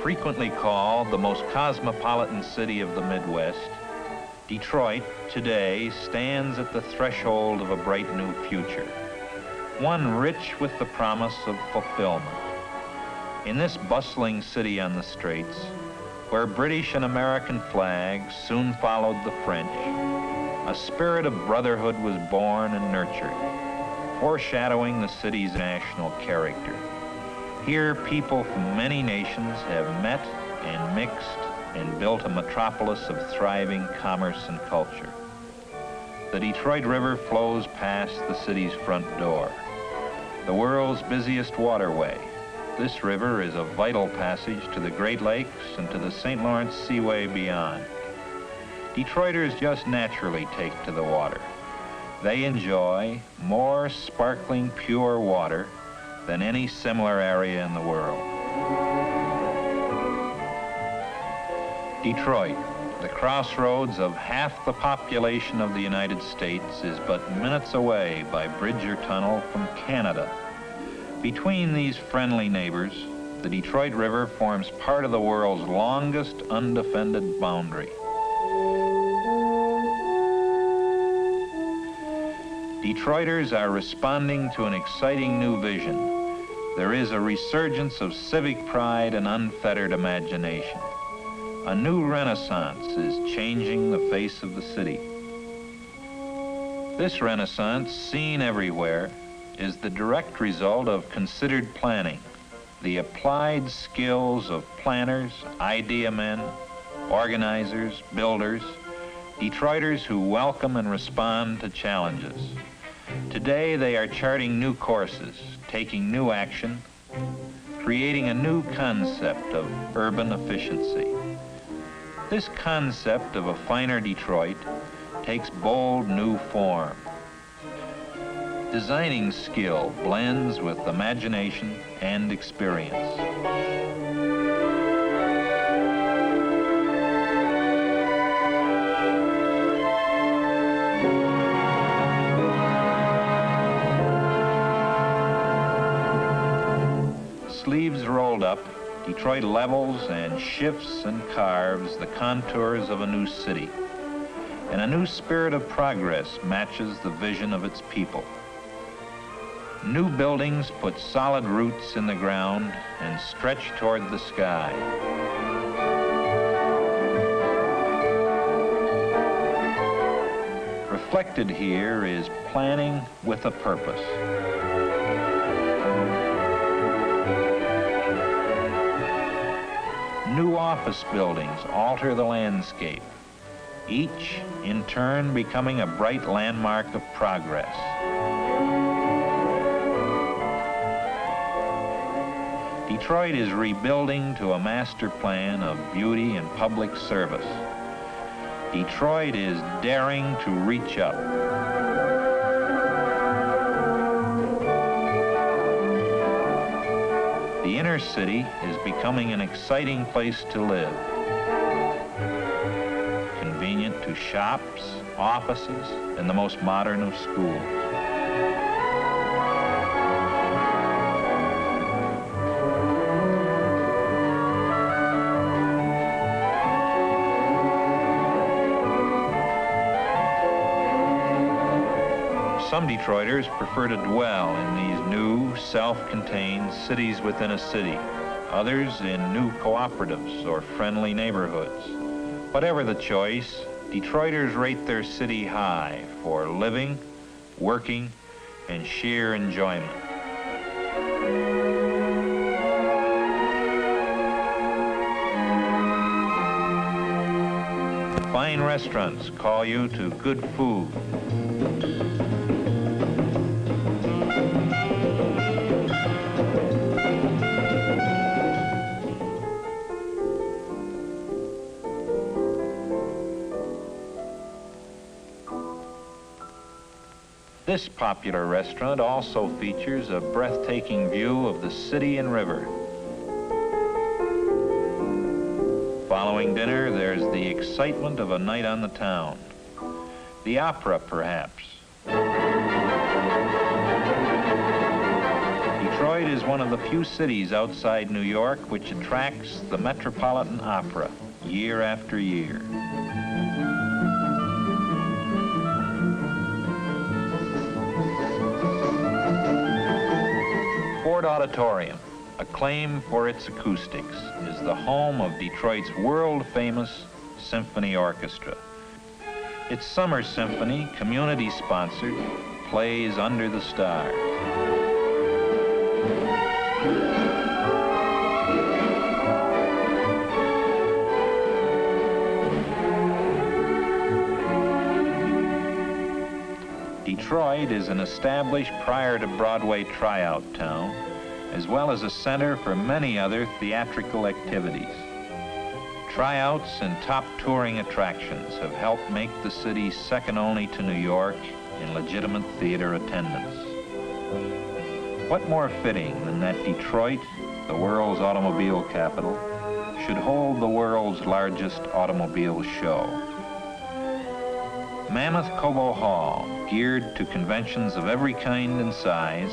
Frequently called the most cosmopolitan city of the Midwest, Detroit today stands at the threshold of a bright new future, one rich with the promise of fulfillment. In this bustling city on the Straits, where British and American flags soon followed the French, a spirit of brotherhood was born and nurtured, foreshadowing the city's national character. Here, people from many nations have met and mixed and built a metropolis of thriving commerce and culture. The Detroit River flows past the city's front door, the world's busiest waterway. This river is a vital passage to the Great Lakes and to the St. Lawrence Seaway beyond. Detroiters just naturally take to the water. They enjoy more sparkling, pure water than any similar area in the world. Detroit, the crossroads of half the population of the United States, is but minutes away by bridge or tunnel from Canada. Between these friendly neighbors, the Detroit River forms part of the world's longest undefended boundary. Detroiters are responding to an exciting new vision. There is a resurgence of civic pride and unfettered imagination. A new renaissance is changing the face of the city. This renaissance, seen everywhere, is the direct result of considered planning, the applied skills of planners, idea men, organizers, builders, Detroiters who welcome and respond to challenges. Today, they are charting new courses, taking new action, creating a new concept of urban efficiency. This concept of a finer Detroit takes bold new form. Designing skill blends with imagination and experience. Sleeves rolled up, Detroit levels and shifts and carves the contours of a new city, and a new spirit of progress matches the vision of its people. New buildings put solid roots in the ground and stretch toward the sky. Reflected here is planning with a purpose. New office buildings alter the landscape, each in turn becoming a bright landmark of progress. Detroit is rebuilding to a master plan of beauty and public service. Detroit is daring to reach up. The inner city is becoming an exciting place to live. Convenient to shops, offices, and the most modern of schools. Some Detroiters prefer to dwell in these new, self-contained cities within a city, others in new cooperatives or friendly neighborhoods. Whatever the choice, Detroiters rate their city high for living, working, and sheer enjoyment. Fine restaurants call you to good food. This popular restaurant also features a breathtaking view of the city and river. Following dinner, there's the excitement of a night on the town. The opera, perhaps. Detroit Detroit is one of the few cities outside New York which attracts the Metropolitan Opera year after year. Ford Auditorium, acclaimed for its acoustics, is the home of Detroit's world-famous symphony orchestra. Its summer symphony, community-sponsored, plays under the stars. Detroit is an established prior to Broadway tryout town, as well as a center for many other theatrical activities. Tryouts and top touring attractions have helped make the city second only to New York in legitimate theater attendance. What more fitting than that Detroit, the world's automobile capital, should hold the world's largest automobile show. Mammoth Cobo Hall, geared to conventions of every kind and size,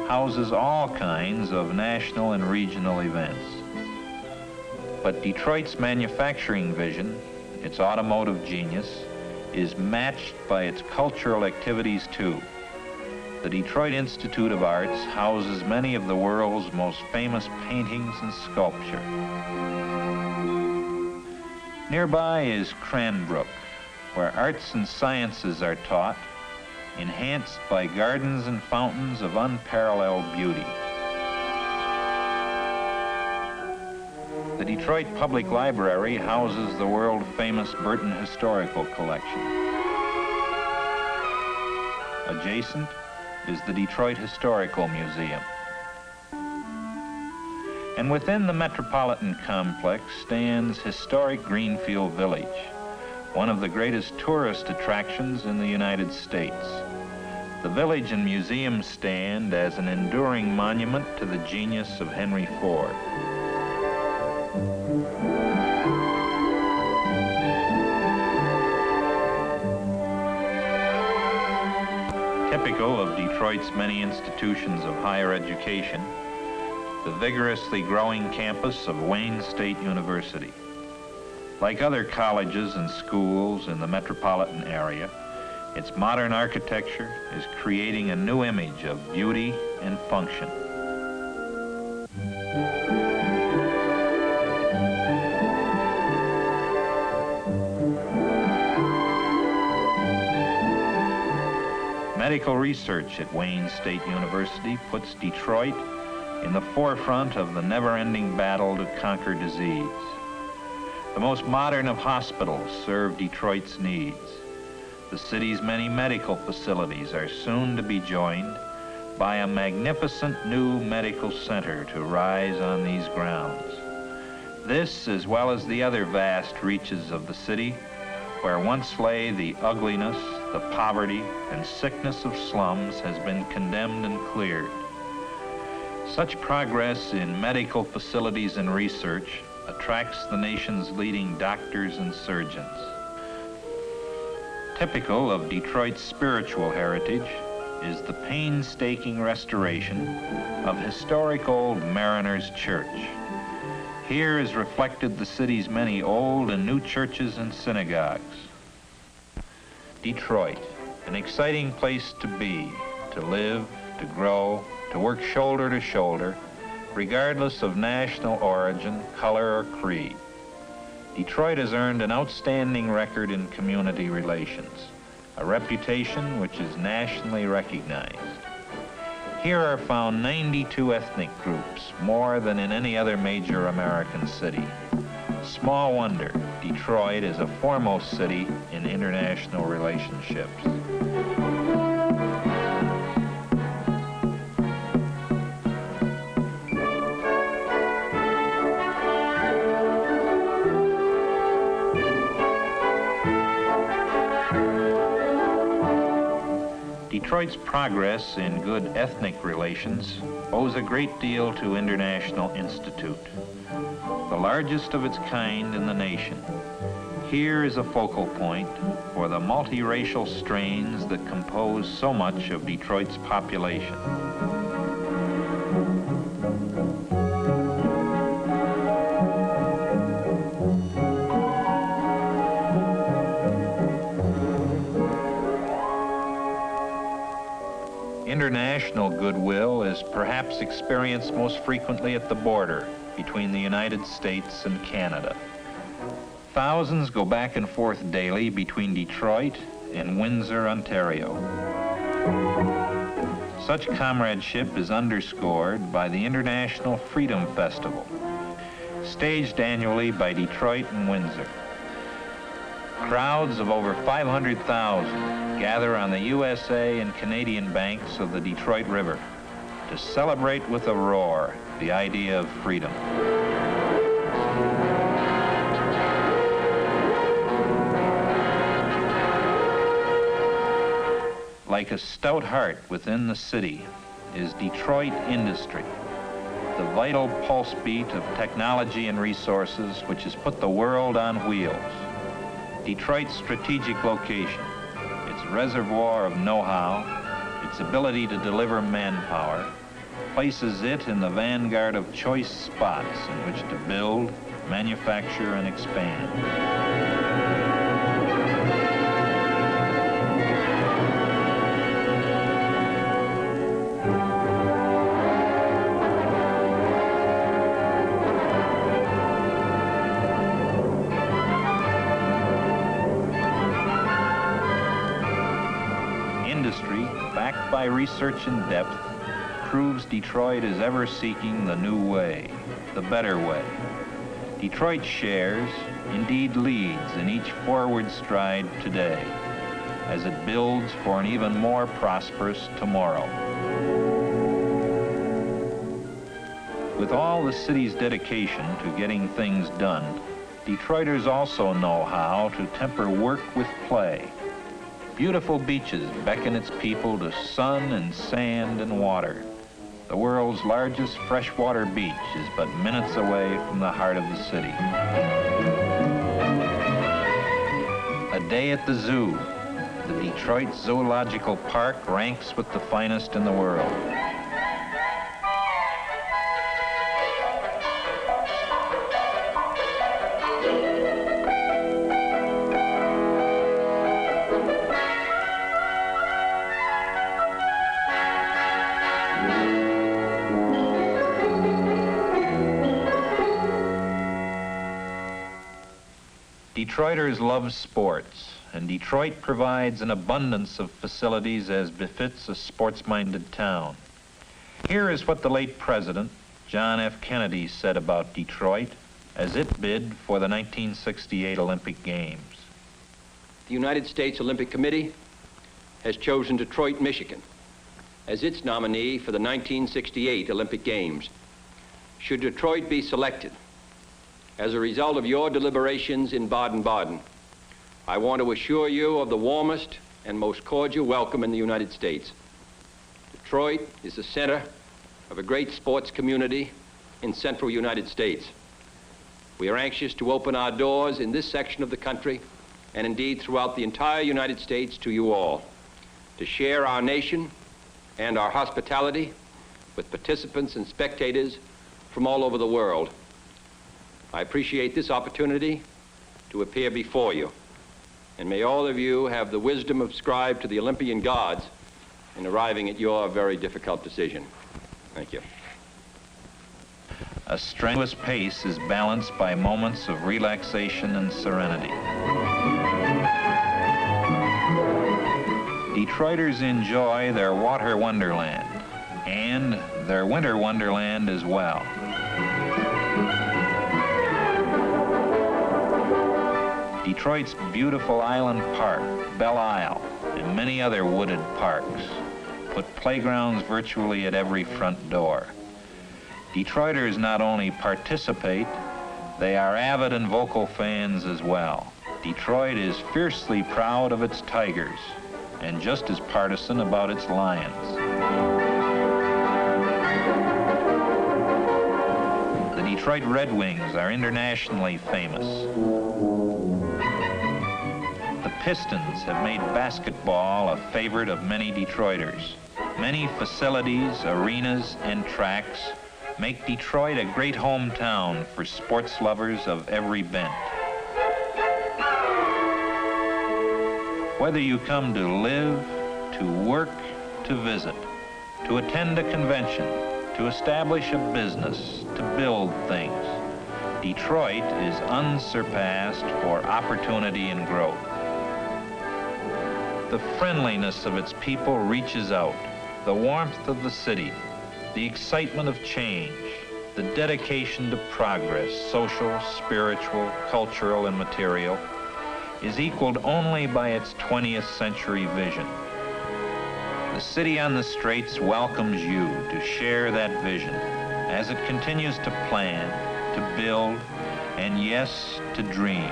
houses all kinds of national and regional events. But Detroit's manufacturing vision, its automotive genius, is matched by its cultural activities too. The Detroit Institute of Arts houses many of the world's most famous paintings and sculpture. Nearby is Cranbrook, where arts and sciences are taught, enhanced by gardens and fountains of unparalleled beauty. The Detroit Public Library houses the world-famous Burton Historical Collection. Adjacent is the Detroit Historical Museum. And within the metropolitan complex stands historic Greenfield Village, one of the greatest tourist attractions in the United States. The village and museum stand as an enduring monument to the genius of Henry Ford. Typical of Detroit's many institutions of higher education, the vigorously growing campus of Wayne State University. Like other colleges and schools in the metropolitan area, its modern architecture is creating a new image of beauty and function. Medical research at Wayne State University puts Detroit in the forefront of the never-ending battle to conquer disease. The most modern of hospitals serve Detroit's needs. The city's many medical facilities are soon to be joined by a magnificent new medical center to rise on these grounds. This, as well as the other vast reaches of the city, where once lay the ugliness, the poverty, and sickness of slums, has been condemned and cleared. Such progress in medical facilities and research attracts the nation's leading doctors and surgeons. Typical of Detroit's spiritual heritage is the painstaking restoration of historic old Mariners Church. Here is reflected the city's many old and new churches and synagogues. Detroit, an exciting place to be, to live, to grow, to work shoulder to shoulder, regardless of national origin, color, or creed. Detroit has earned an outstanding record in community relations, a reputation which is nationally recognized. Here are found 92 ethnic groups, more than in any other major American city. Small wonder, Detroit is a foremost city in international relationships. Detroit's progress in good ethnic relations owes a great deal to International Institute, the largest of its kind in the nation. Here is a focal point for the multiracial strains that compose so much of Detroit's population. International goodwill is perhaps experienced most frequently at the border between the United States and Canada. Thousands go back and forth daily between Detroit and Windsor, Ontario. Such comradeship is underscored by the International Freedom Festival, staged annually by Detroit and Windsor. Crowds of over 500,000 gather on the USA and Canadian banks of the Detroit River to celebrate with a roar the idea of freedom. Like a stout heart within the city is Detroit industry, the vital pulse beat of technology and resources which has put the world on wheels. Detroit's strategic location, its reservoir of know-how, its ability to deliver manpower, places it in the vanguard of choice spots in which to build, manufacture, and expand. Industry, backed by research in depth, proves Detroit is ever seeking the new way, the better way. Detroit shares, indeed leads in each forward stride today, as it builds for an even more prosperous tomorrow. With all the city's dedication to getting things done, Detroiters also know how to temper work with play. Beautiful beaches beckon its people to sun and sand and water. The world's largest freshwater beach is but minutes away from the heart of the city. A day at the zoo. The Detroit Zoological Park ranks with the finest in the world. Detroiters love sports, and Detroit provides an abundance of facilities as befits a sports-minded town. Here is what the late President, John F. Kennedy, said about Detroit as it bid for the 1968 Olympic Games. The United States Olympic Committee has chosen Detroit, Michigan, as its nominee for the 1968 Olympic Games. Should Detroit be selected, as a result of your deliberations in Baden-Baden, I want to assure you of the warmest and most cordial welcome in the United States. Detroit is the center of a great sports community in central United States. We are anxious to open our doors in this section of the country, and indeed throughout the entire United States, to you all, to share our nation and our hospitality with participants and spectators from all over the world. I appreciate this opportunity to appear before you, and may all of you have the wisdom ascribed to the Olympian gods in arriving at your very difficult decision. Thank you. A strenuous pace is balanced by moments of relaxation and serenity. Detroiters enjoy their water wonderland and their winter wonderland as well. Detroit's beautiful Island Park, Belle Isle, and many other wooded parks put playgrounds virtually at every front door. Detroiters not only participate, they are avid and vocal fans as well. Detroit is fiercely proud of its Tigers and just as partisan about its Lions. The Detroit Red Wings are internationally famous. The Pistons have made basketball a favorite of many Detroiters. Many facilities, arenas, and tracks make Detroit a great hometown for sports lovers of every bent. Whether you come to live, to work, to visit, to attend a convention, to establish a business, to build things. Detroit is unsurpassed for opportunity and growth. The friendliness of its people reaches out, the warmth of the city, the excitement of change, the dedication to progress, social, spiritual, cultural, and material, is equaled only by its 20th century vision. The city on the Straits welcomes you to share that vision as it continues to plan, to build, and yes, to dream.